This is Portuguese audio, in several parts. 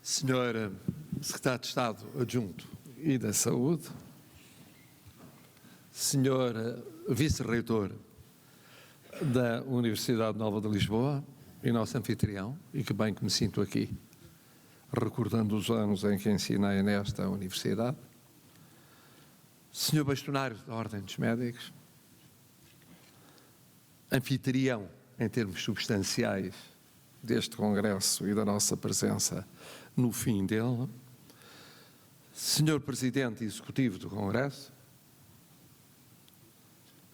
Senhor Secretário de Estado Adjunto e da Saúde, Senhor Vice-Reitor da Universidade Nova de Lisboa e nosso anfitrião, e que bem que me sinto aqui, recordando os anos em que ensinei nesta universidade, Senhor Bastonário da Ordem dos Médicos, anfitrião em termos substanciais deste congresso e da nossa presença no fim dele, Senhor Presidente Executivo do Congresso,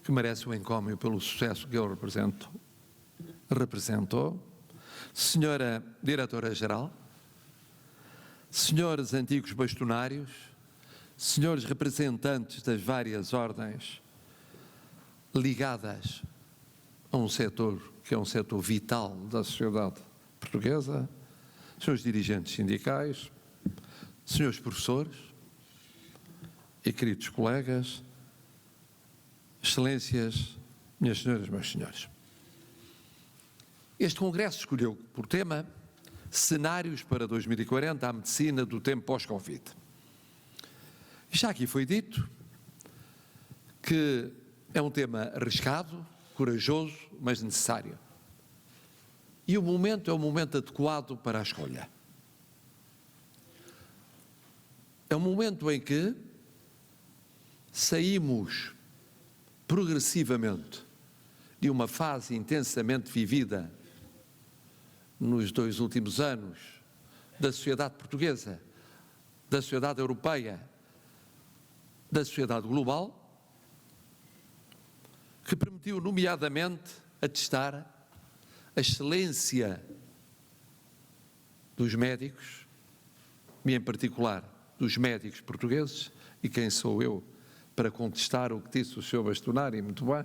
que merece o encómio pelo sucesso que ele representou, Senhora Diretora-Geral, Senhores antigos bastonários, Senhores representantes das várias ordens ligadas a um setor que é um setor vital da sociedade portuguesa, senhores dirigentes sindicais, senhores professores e queridos colegas, excelências, minhas senhoras, meus senhores. Este congresso escolheu por tema cenários para 2040 à medicina do tempo pós-Covid. E já aqui foi dito que é um tema arriscado, corajoso, mas necessário. E o momento é o momento adequado para a escolha. É um momento em que saímos progressivamente de uma fase intensamente vivida nos 2 últimos anos da sociedade portuguesa, da sociedade europeia, da sociedade global, que permitiu, nomeadamente, atestar a excelência dos médicos, e em particular dos médicos portugueses, e quem sou eu para contestar o que disse o Sr. Bastonário, muito bem,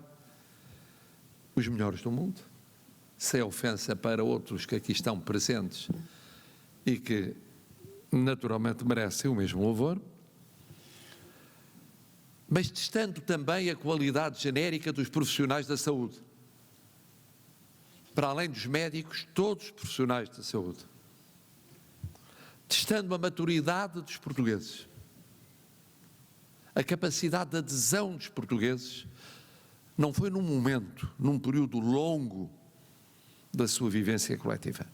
os melhores do mundo, sem ofensa para outros que aqui estão presentes e que naturalmente merecem o mesmo louvor, mas testando também a qualidade genérica dos profissionais da saúde. Para além dos médicos, todos os profissionais da saúde. Testando a maturidade dos portugueses, a capacidade de adesão dos portugueses, não foi num momento, num período longo da sua vivência coletiva.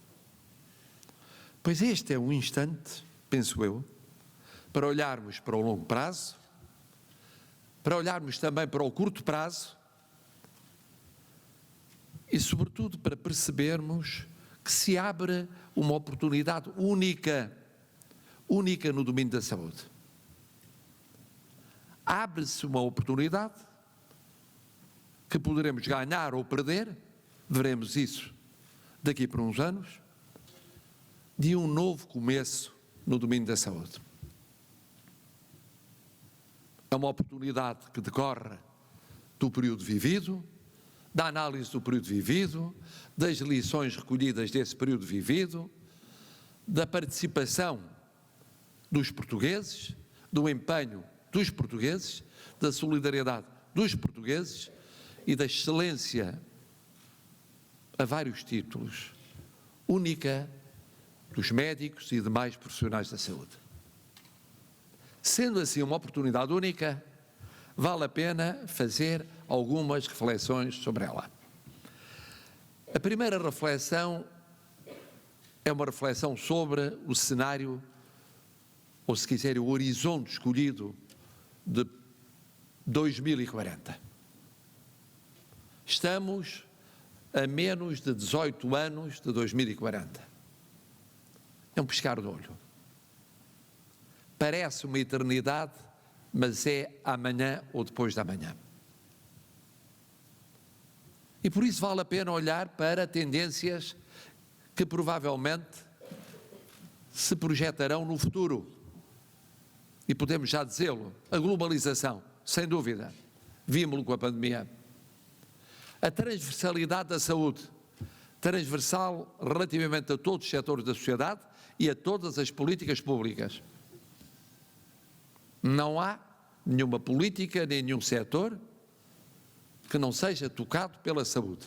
Pois este é um instante, penso eu, para olharmos para o longo prazo, para olharmos também para o curto prazo e, sobretudo, para percebermos que se abre uma oportunidade única no domínio da saúde. Abre-se uma oportunidade que poderemos ganhar ou perder, veremos isso daqui por uns anos, de um novo começo no domínio da saúde. É uma oportunidade que decorre do período vivido, da análise do período vivido, das lições recolhidas desse período vivido, da participação dos portugueses, do empenho dos portugueses, da solidariedade dos portugueses e da excelência a vários títulos, única dos médicos e demais profissionais da saúde. Sendo assim uma oportunidade única, vale a pena fazer algumas reflexões sobre ela. A primeira reflexão é uma reflexão sobre o cenário, ou se quiser, o horizonte escolhido de 2040. Estamos a menos de 18 anos de 2040. É um piscar de olho. Parece uma eternidade, mas é amanhã ou depois da manhã. E por isso vale a pena olhar para tendências que provavelmente se projetarão no futuro. E podemos já dizê-lo, a globalização, sem dúvida, vimos-lo com a pandemia. A transversalidade da saúde, transversal relativamente a todos os setores da sociedade e a todas as políticas públicas. Não há nenhuma política, nem nenhum setor que não seja tocado pela saúde,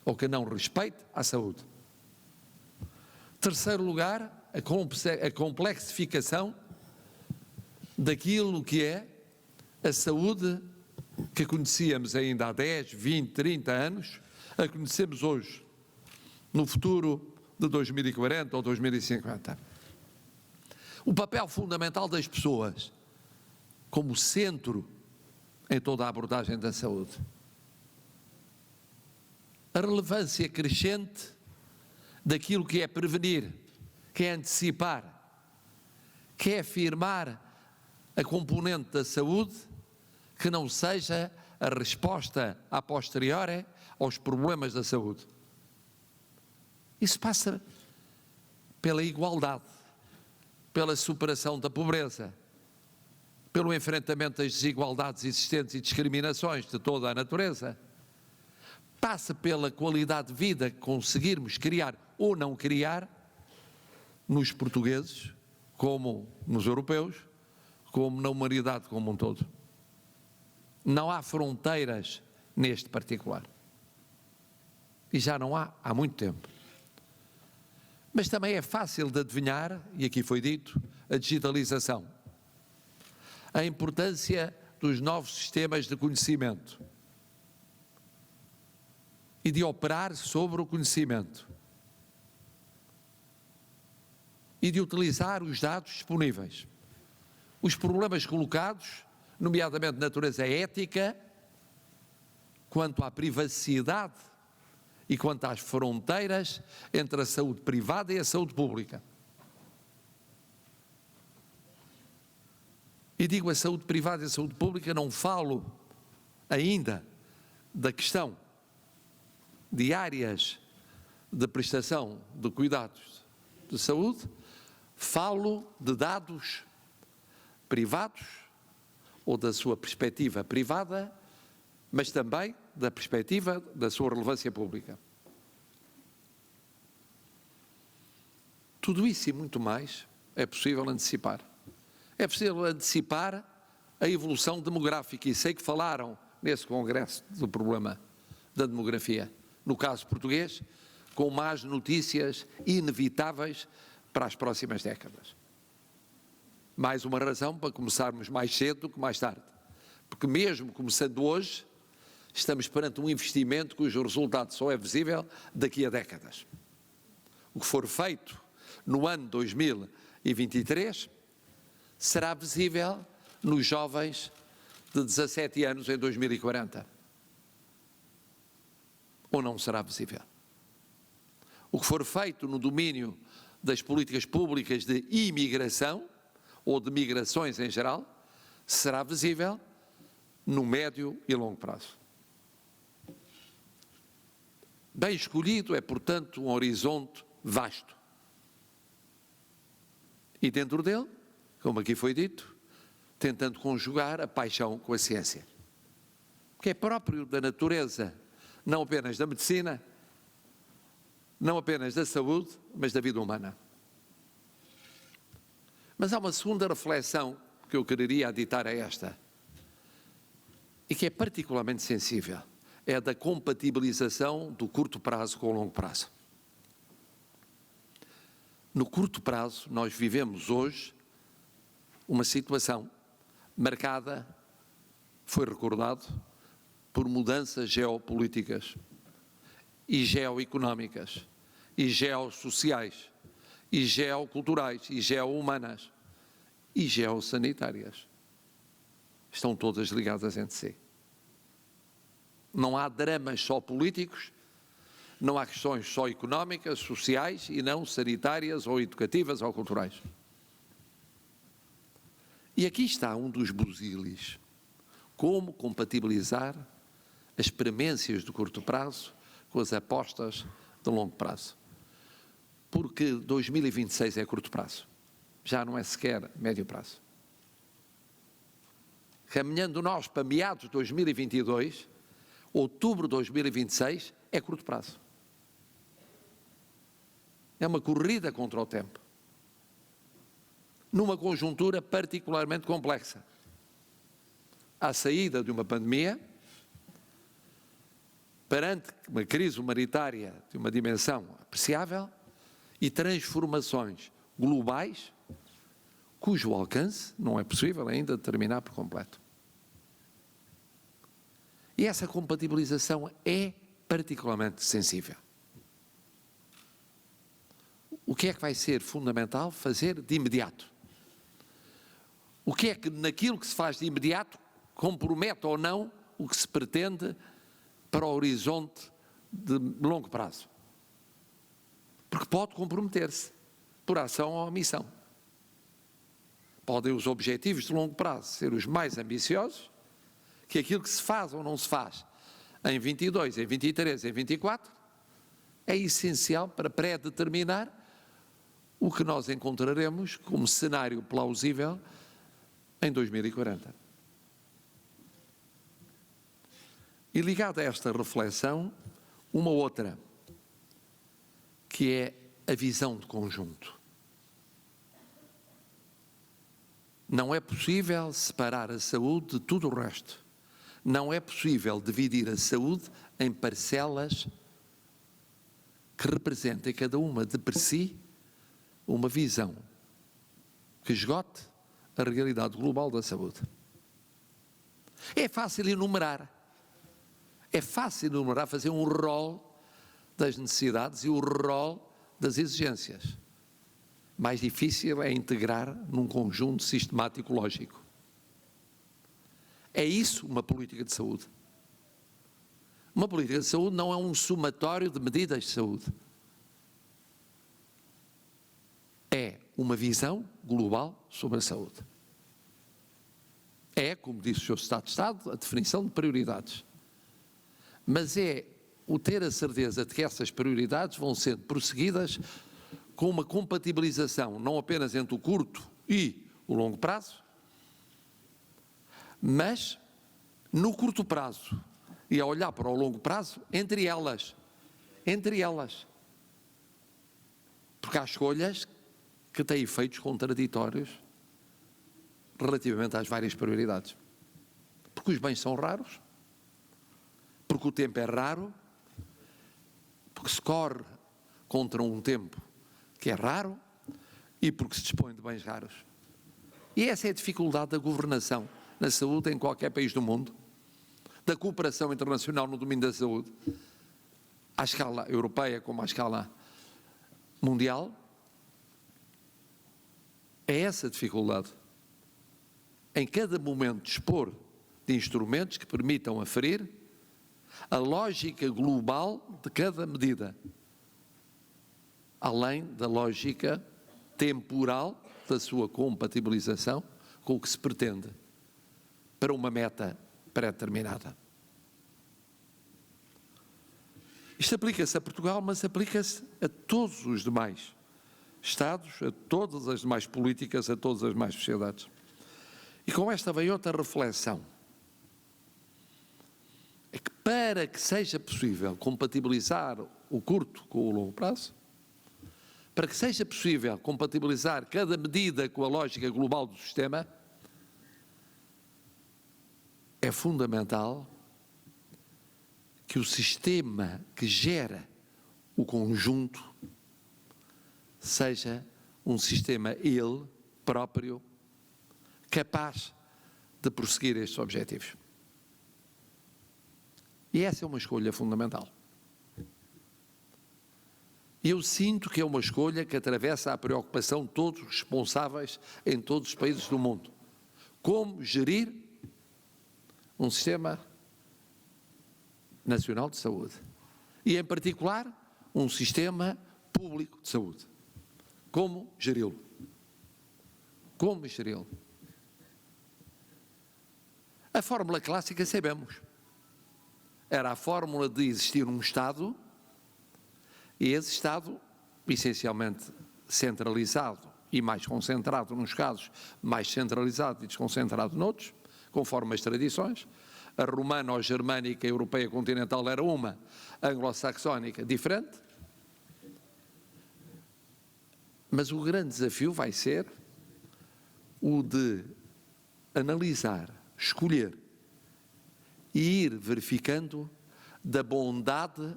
ou que não respeite a saúde. Terceiro lugar, a complexificação daquilo que é a saúde que conhecíamos ainda há 10, 20, 30 anos, a conhecemos hoje, no futuro de 2040 ou 2050. O papel fundamental das pessoas como centro em toda a abordagem da saúde. A relevância crescente daquilo que é prevenir, que é antecipar, que é afirmar a componente da saúde que não seja a resposta a posteriori aos problemas da saúde. Isso passa pela igualdade, pela superação da pobreza, pelo enfrentamento das desigualdades existentes e discriminações de toda a natureza. Passa pela qualidade de vida que conseguirmos criar ou não criar nos portugueses, como nos europeus, como na humanidade como um todo. Não há fronteiras neste particular. E já não há muito tempo. Mas também é fácil de adivinhar, e aqui foi dito, a digitalização. A importância dos novos sistemas de conhecimento e de operar sobre o conhecimento e de utilizar os dados disponíveis. Os problemas colocados, nomeadamente de natureza ética, quanto à privacidade e quanto às fronteiras entre a saúde privada e a saúde pública. E digo a saúde privada e a saúde pública, não falo ainda da questão de áreas de prestação de cuidados de saúde, falo de dados privados ou da sua perspectiva privada, mas também da perspectiva da sua relevância pública. Tudo isso e muito mais é possível antecipar. É possível antecipar a evolução demográfica, e sei que falaram nesse congresso do problema da demografia, no caso português, com más notícias inevitáveis para as próximas décadas. Mais uma razão para começarmos mais cedo do que mais tarde, porque mesmo começando hoje, estamos perante um investimento cujo resultado só é visível daqui a décadas. O que for feito no ano 2023 será visível nos jovens de 17 anos em 2040. Ou não será visível. O que for feito no domínio das políticas públicas de imigração, ou de migrações em geral, será visível no médio e longo prazo. Bem escolhido é, portanto, um horizonte vasto. E dentro dele, como aqui foi dito, tentando conjugar a paixão com a ciência, que é próprio da natureza, não apenas da medicina, não apenas da saúde, mas da vida humana. Mas há uma segunda reflexão que eu quereria aditar a esta, e que é particularmente sensível, é a da compatibilização do curto prazo com o longo prazo. No curto prazo, nós vivemos hoje uma situação marcada, foi recordado, por mudanças geopolíticas e geoeconómicas e geossociais e geoculturais e geohumanas e geossanitárias. Estão todas ligadas entre si. Não há dramas só políticos, não há questões só económicas, sociais e não sanitárias ou educativas ou culturais. E aqui está um dos busilis. Como compatibilizar as premências de curto prazo com as apostas de longo prazo. Porque 2026 é curto prazo, já não é sequer médio prazo. Caminhando nós para meados de 2022, outubro de 2026 é curto prazo. É uma corrida contra o tempo. Numa conjuntura particularmente complexa. À saída de uma pandemia, perante uma crise humanitária de uma dimensão apreciável e transformações globais, cujo alcance não é possível ainda determinar por completo. E essa compatibilização é particularmente sensível. O que é que vai ser fundamental fazer de imediato? O que é que naquilo que se faz de imediato compromete ou não o que se pretende para o horizonte de longo prazo? Porque pode comprometer-se por ação ou omissão. Podem os objetivos de longo prazo ser os mais ambiciosos, que aquilo que se faz ou não se faz em 22, em 23, em 24, é essencial para pré-determinar o que nós encontraremos como cenário plausível em 2040. E ligada a esta reflexão, uma outra, que é a visão de conjunto. Não é possível separar a saúde de tudo o resto. Não é possível dividir a saúde em parcelas que representem cada uma de per si uma visão que esgote a realidade global da saúde. É fácil enumerar. É fácil enumerar, fazer um rol das necessidades e o rol das exigências. Mais difícil é integrar num conjunto sistemático lógico. É isso uma política de saúde. Uma política de saúde não é um somatório de medidas de saúde. É uma visão global sobre a saúde. É, como disse o Sr. Secretário de Estado, a definição de prioridades. Mas é o ter a certeza de que essas prioridades vão sendo prosseguidas com uma compatibilização não apenas entre o curto e o longo prazo, mas no curto prazo e a olhar para o longo prazo, entre elas. Porque há escolhas que têm efeitos contraditórios relativamente às várias prioridades. Porque os bens são raros, porque o tempo é raro, porque se corre contra um tempo que é raro e porque se dispõe de bens raros. E essa é a dificuldade da governação na saúde em qualquer país do mundo, da cooperação internacional no domínio da saúde, à escala europeia como à escala mundial. É essa a dificuldade. Em cada momento dispor de instrumentos que permitam aferir a lógica global de cada medida, além da lógica temporal da sua compatibilização com o que se pretende para uma meta pré-determinada. Isto aplica-se a Portugal, mas aplica-se a todos os demais Estados, a todas as demais políticas, a todas as demais sociedades. E com esta vem outra reflexão. É que para que seja possível compatibilizar o curto com o longo prazo, para que seja possível compatibilizar cada medida com a lógica global do sistema, é fundamental que o sistema que gera o conjunto seja um sistema, ele próprio, capaz de prosseguir estes objetivos. E essa é uma escolha fundamental. Eu sinto que é uma escolha que atravessa a preocupação de todos os responsáveis em todos os países do mundo. Como gerir um sistema nacional de saúde e, em particular, um sistema público de saúde. Como geri-lo? Como geri-lo? A fórmula clássica sabemos. Era a fórmula de existir um Estado e esse Estado, essencialmente centralizado e mais concentrado nos casos, mais centralizado e desconcentrado noutros, conforme as tradições. A romana ou germânica, a europeia continental era uma, a anglo-saxónica diferente. Mas o grande desafio vai ser o de analisar, escolher e ir verificando da bondade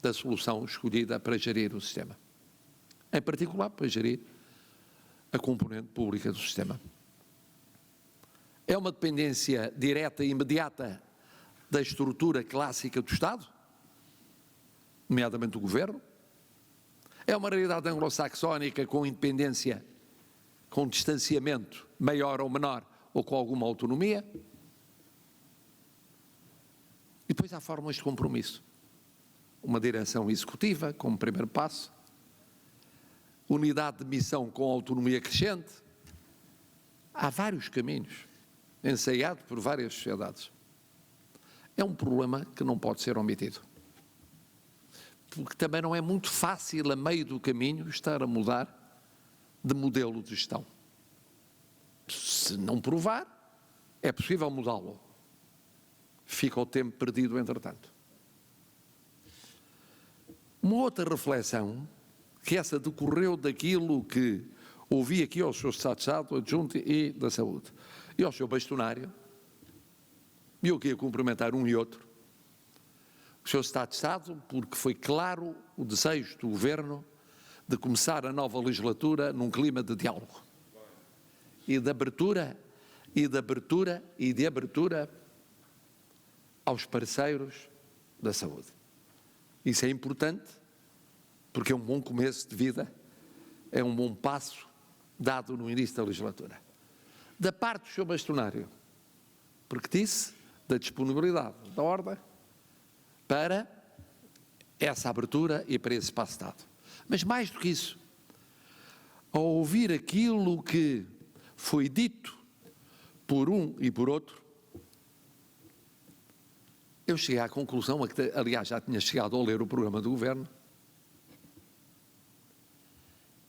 da solução escolhida para gerir o sistema. Em particular, para gerir a componente pública do sistema. É uma dependência direta e imediata da estrutura clássica do Estado, nomeadamente do Governo. É uma realidade anglo-saxónica com independência, com distanciamento maior ou menor, ou com alguma autonomia. E depois há formas de compromisso. Uma direção executiva, como primeiro passo, unidade de missão com autonomia crescente. Há vários caminhos, ensaiados por várias sociedades. É um problema que não pode ser omitido. Porque também não é muito fácil, a meio do caminho, estar a mudar de modelo de gestão. Se não provar, é possível mudá-lo. Fica o tempo perdido, entretanto. Uma outra reflexão, que essa decorreu daquilo que ouvi aqui ao Sr. Secretário de Estado Adjunto e da Saúde, e ao Sr. Bastonário, e eu queria cumprimentar um e outro, o Sr. Secretário de Estado, porque foi claro o desejo do Governo de começar a nova legislatura num clima de diálogo e de abertura aos parceiros da saúde. Isso é importante porque é um bom começo de vida, é um bom passo dado no início da legislatura. Da parte do Sr. Bastonário, porque disse da disponibilidade da Ordem para essa abertura e para esse passo dado. Mas mais do que isso, ao ouvir aquilo que foi dito por um e por outro, eu cheguei à conclusão, a que aliás já tinha chegado ao ler o programa do Governo,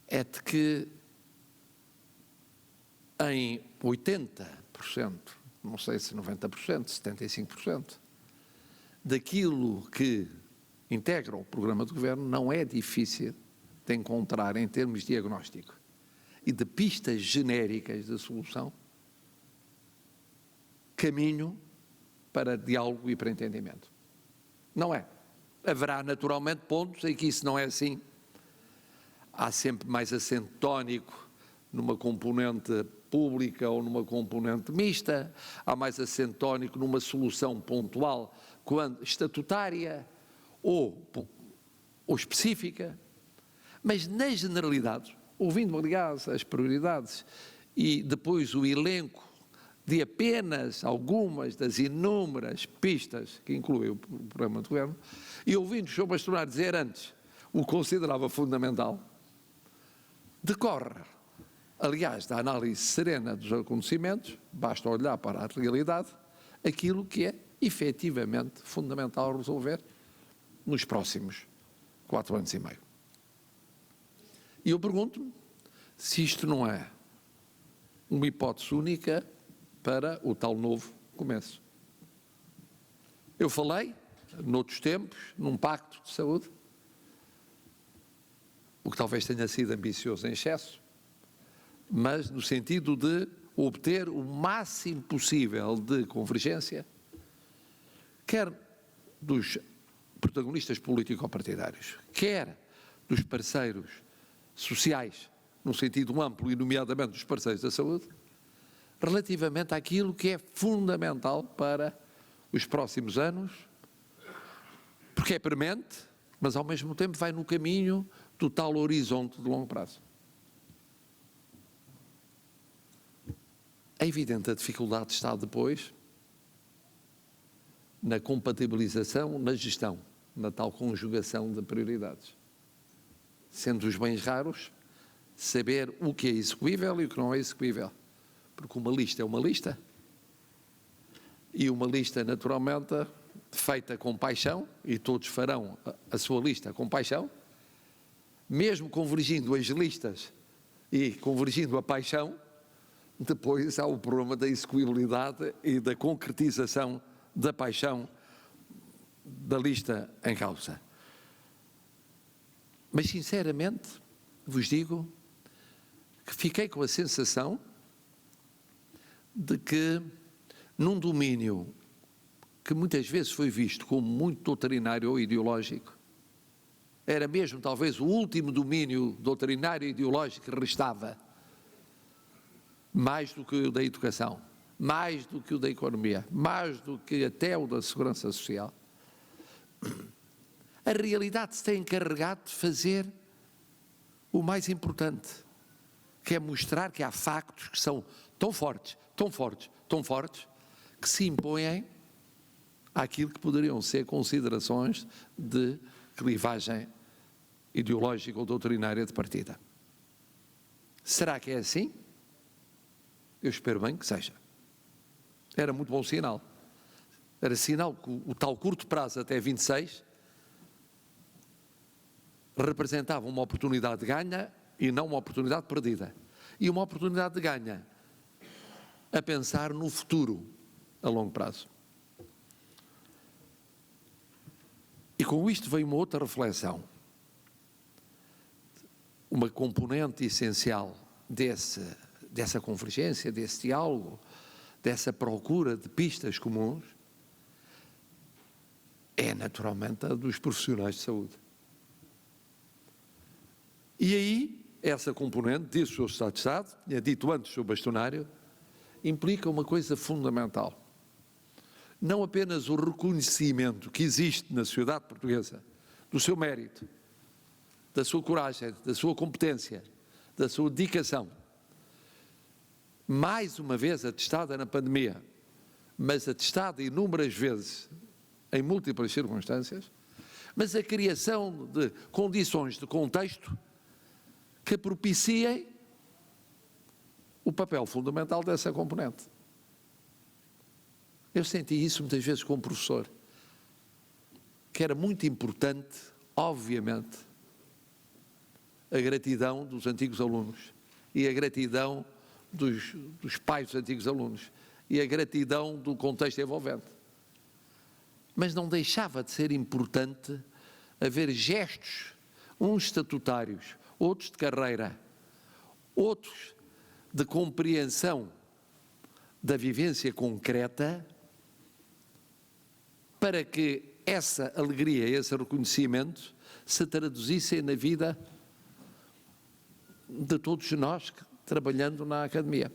é de que em 80%, não sei se 90%, 75%, daquilo que integra o programa do Governo não é difícil de encontrar em termos de diagnóstico e de pistas genéricas de solução, caminho para diálogo e para entendimento. Não é. Haverá naturalmente pontos em que isso não é assim. Há sempre mais acento tónico numa componente pública ou numa componente mista, há mais acento tónico numa solução pontual, quando estatutária ou específica, mas nas generalidades, ouvindo, aliás, as prioridades e depois o elenco de apenas algumas das inúmeras pistas que inclui o programa do Governo, e ouvindo o Sr. Bastonário dizer antes o que considerava fundamental, decorre, aliás, da análise serena dos acontecimentos, basta olhar para a realidade, aquilo que é efetivamente fundamental resolver nos próximos 4 anos e meio. E eu pergunto-me se isto não é uma hipótese única para o tal novo começo. Eu falei, noutros tempos, num pacto de saúde, o que talvez tenha sido ambicioso em excesso, mas no sentido de obter o máximo possível de convergência, quer dos protagonistas político-partidários, quer dos parceiros sociais, no sentido amplo e nomeadamente dos parceiros da saúde, relativamente àquilo que é fundamental para os próximos anos, porque é premente, mas ao mesmo tempo vai no caminho do tal horizonte de longo prazo. É evidente a dificuldade de estar depois na compatibilização, na gestão, na tal conjugação de prioridades. Sendo os bens raros, saber o que é execuível e o que não é execuível. Porque uma lista é uma lista, e uma lista naturalmente feita com paixão, e todos farão a sua lista com paixão, mesmo convergindo as listas e convergindo a paixão, depois há o problema da execuibilidade e da concretização da paixão da lista em causa. Mas sinceramente vos digo que fiquei com a sensação de que num domínio que muitas vezes foi visto como muito doutrinário ou ideológico, era mesmo talvez o último domínio doutrinário e ideológico que restava mais do que o da educação, mais do que o da economia, mais do que até o da segurança social. A realidade se tem encarregado de fazer o mais importante, que é mostrar que há factos que são tão fortes, tão fortes, tão fortes, que se impõem àquilo que poderiam ser considerações de clivagem ideológica ou doutrinária de partida. Será que é assim? Eu espero bem que seja. Era muito bom sinal. Era sinal que o tal curto prazo até 26 representava uma oportunidade de ganha e não uma oportunidade perdida. E uma oportunidade de ganha a pensar no futuro a longo prazo. E com isto veio uma outra reflexão. Uma componente essencial dessa convergência, desse diálogo, dessa procura de pistas comuns, é naturalmente a dos profissionais de saúde. E aí, essa componente, disse o Sr. Secretário de Estado, tinha dito antes o bastonário, implica uma coisa fundamental. Não apenas o reconhecimento que existe na sociedade portuguesa do seu mérito, da sua coragem, da sua competência, da sua dedicação, mais uma vez atestada na pandemia, mas atestada inúmeras vezes em múltiplas circunstâncias, mas a criação de condições de contexto que propiciem o papel fundamental dessa componente. Eu senti isso muitas vezes como professor, que era muito importante, obviamente, a gratidão dos antigos alunos e a gratidão dos pais dos antigos alunos e a gratidão do contexto envolvente. Mas não deixava de ser importante haver gestos, uns estatutários, outros de carreira, outros de compreensão da vivência concreta, para que essa alegria, esse reconhecimento se traduzissem na vida de todos nós trabalhando na academia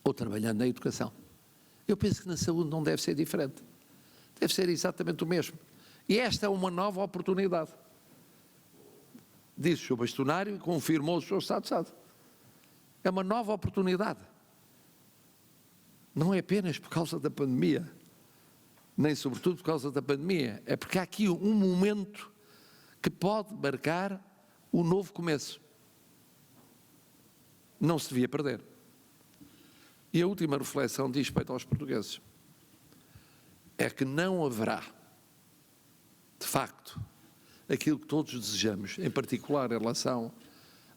ou trabalhando na educação. Eu penso que na saúde não deve ser diferente. Deve ser exatamente o mesmo. E esta é uma nova oportunidade. Disse o Sr. Bastonário e confirmou o Sr. Secretário de Estado. É uma nova oportunidade. Não é apenas por causa da pandemia, nem sobretudo por causa da pandemia, é porque há aqui um momento que pode marcar o novo começo. Não se devia perder. E a última reflexão diz respeito aos portugueses. É que não haverá, de facto, aquilo que todos desejamos, em particular em relação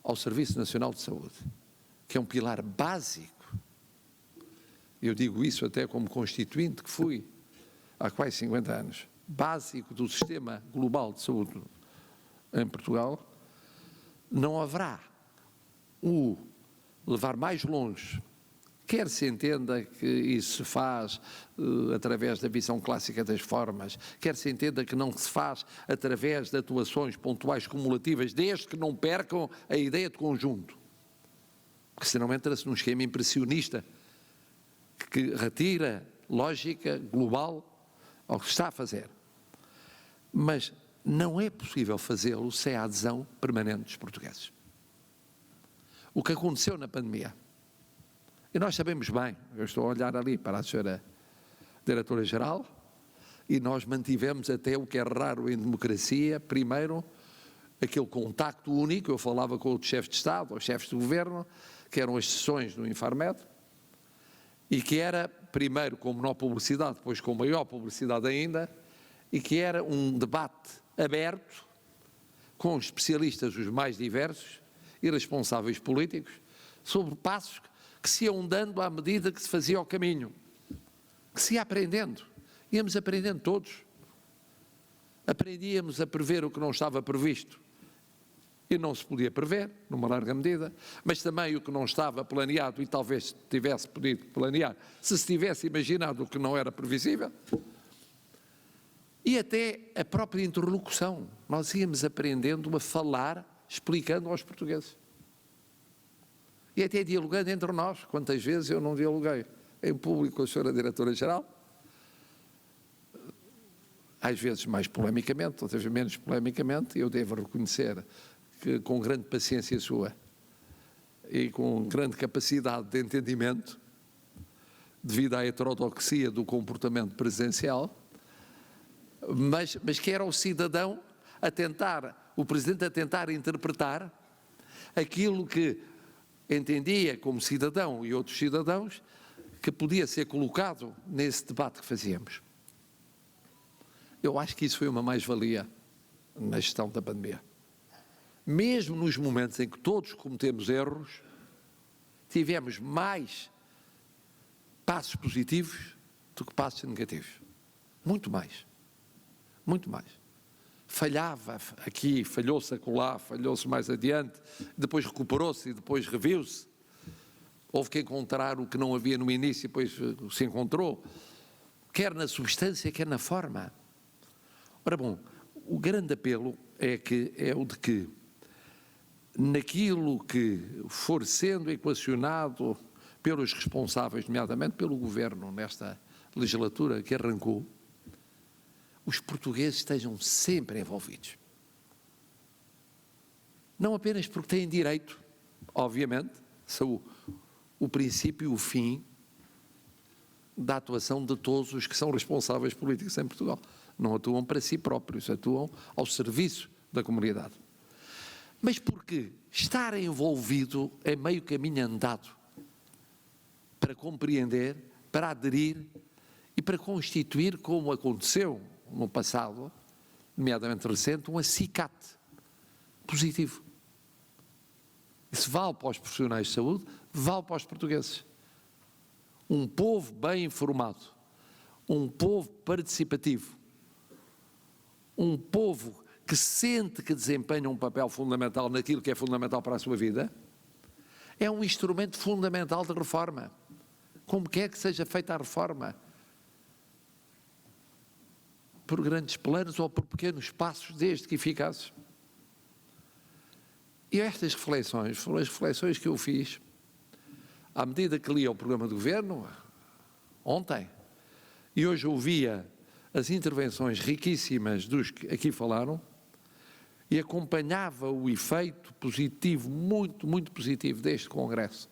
ao Serviço Nacional de Saúde, que é um pilar básico. Eu digo isso até como constituinte que fui há quase 50 anos, básico do sistema global de saúde em Portugal. Não haverá o levar mais longe, quer se entenda que isso se faz através da visão clássica das formas, quer se entenda que não se faz através de atuações pontuais cumulativas, desde que não percam a ideia de conjunto, porque senão entra-se num esquema impressionista que retira lógica global ao que se está a fazer. Mas não é possível fazê-lo sem a adesão permanente dos portugueses. O que aconteceu na pandemia, e nós sabemos bem, eu estou a olhar ali para a senhora Diretora-Geral, e nós mantivemos até o que é raro em democracia, primeiro, aquele contacto único. Eu falava com outros chefes de Estado, os chefes de Governo, que eram as sessões do Infarmed, e que era, primeiro, com menor publicidade, depois com maior publicidade ainda, e que era um debate aberto, com especialistas os mais diversos e responsáveis políticos, sobre passos que se iam dando à medida que se fazia o caminho, que se ia aprendendo, íamos aprendendo todos. Aprendíamos a prever o que não estava previsto e não se podia prever, numa larga medida, mas também o que não estava planeado e talvez tivesse podido planear, se tivesse imaginado o que não era previsível. E até a própria interlocução, nós íamos aprendendo a falar, explicando aos portugueses. E até dialogando entre nós. Quantas vezes eu não dialoguei em público com a senhora Diretora-Geral, às vezes mais polemicamente, outras vezes menos polemicamente, e eu devo reconhecer que com grande paciência sua e com grande capacidade de entendimento, devido à heterodoxia do comportamento presidencial, mas que era o cidadão a tentar, o Presidente a tentar interpretar aquilo que entendia como cidadão e outros cidadãos que podia ser colocado nesse debate que fazíamos. Eu acho que isso foi uma mais-valia na gestão da pandemia. Mesmo nos momentos em que todos cometemos erros, tivemos mais passos positivos do que passos negativos. Muito mais. Muito mais. Falhava aqui, falhou-se acolá, falhou-se mais adiante, depois recuperou-se e depois reviu-se. Houve que encontrar o que não havia no início e depois se encontrou, quer na substância, quer na forma. Ora bom, o grande apelo é o de que, naquilo que for sendo equacionado pelos responsáveis, nomeadamente pelo Governo, nesta legislatura que arrancou, os portugueses estejam sempre envolvidos. Não apenas porque têm direito, obviamente, são o princípio e o fim da atuação de todos os que são responsáveis políticos em Portugal. Não atuam para si próprios, atuam ao serviço da comunidade. Mas porque estar envolvido é meio caminho andado para compreender, para aderir e para constituir, como aconteceu no passado, nomeadamente recente, um acicate positivo. Isso vale para os profissionais de saúde, vale para os portugueses. Um povo bem informado, um povo participativo, um povo que sente que desempenha um papel fundamental naquilo que é fundamental para a sua vida, é um instrumento fundamental de reforma. Como quer que seja feita a reforma, por grandes planos ou por pequenos passos, desde que eficazes. E estas reflexões foram as reflexões que eu fiz à medida que lia o programa do Governo, ontem, e hoje ouvia as intervenções riquíssimas dos que aqui falaram, e acompanhava o efeito positivo, muito, muito positivo deste Congresso,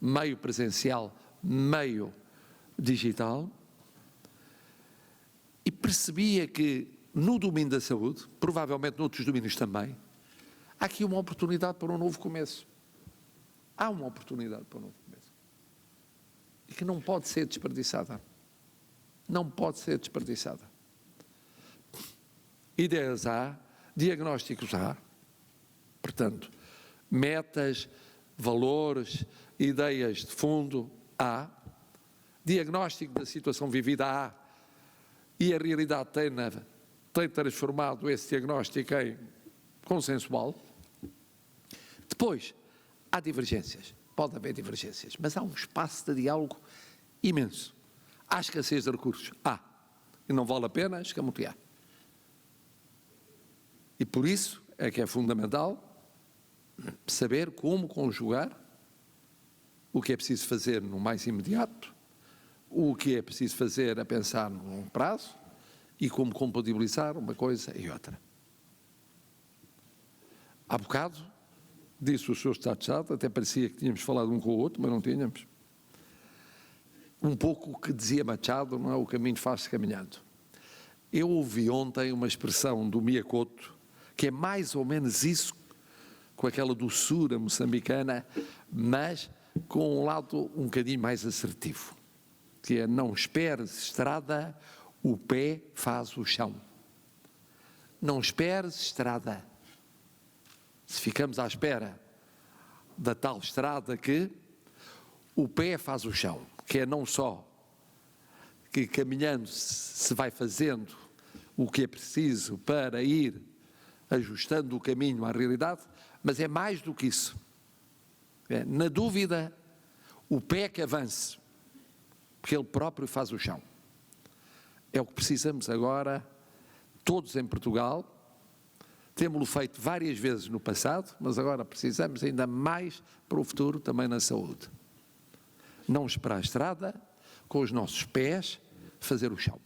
meio presencial, meio digital, e percebia que no domínio da saúde, provavelmente noutros domínios também, há aqui uma oportunidade para um novo começo. Há uma oportunidade para um novo começo. E que não pode ser desperdiçada. Não pode ser desperdiçada. Ideias há, diagnósticos há, portanto, metas, valores, ideias de fundo há, diagnóstico da situação vivida há, e a realidade tem transformado esse diagnóstico em consensual. Depois, há divergências, pode haver divergências, mas há um espaço de diálogo imenso. Há escassez de recursos? Há. E não vale a pena escamotear. E por isso é que é fundamental saber como conjugar o que é preciso fazer no mais imediato, o que é preciso fazer a pensar no longo prazo e como compatibilizar uma coisa e outra. Há bocado, disse o Sr. Estado de Estado, até parecia que tínhamos falado um com o outro, mas não tínhamos. Um pouco o que dizia Machado, não é? O caminho faz-se caminhando. Eu ouvi ontem uma expressão do Miyakoto, que é mais ou menos isso, com aquela doçura moçambicana, mas com um lado um bocadinho mais assertivo, que é: não esperes estrada, o pé faz o chão. Não esperes estrada. Se ficamos à espera da tal estrada que o pé faz o chão, que é não só que caminhando se vai fazendo o que é preciso para ir ajustando o caminho à realidade, mas é mais do que isso. Na dúvida, o pé que avance, porque ele próprio faz o chão. É o que precisamos agora, todos em Portugal, Temos-lo feito várias vezes no passado, mas agora precisamos ainda mais para o futuro também na saúde. Não esperar a estrada, com os nossos pés, fazer o chão.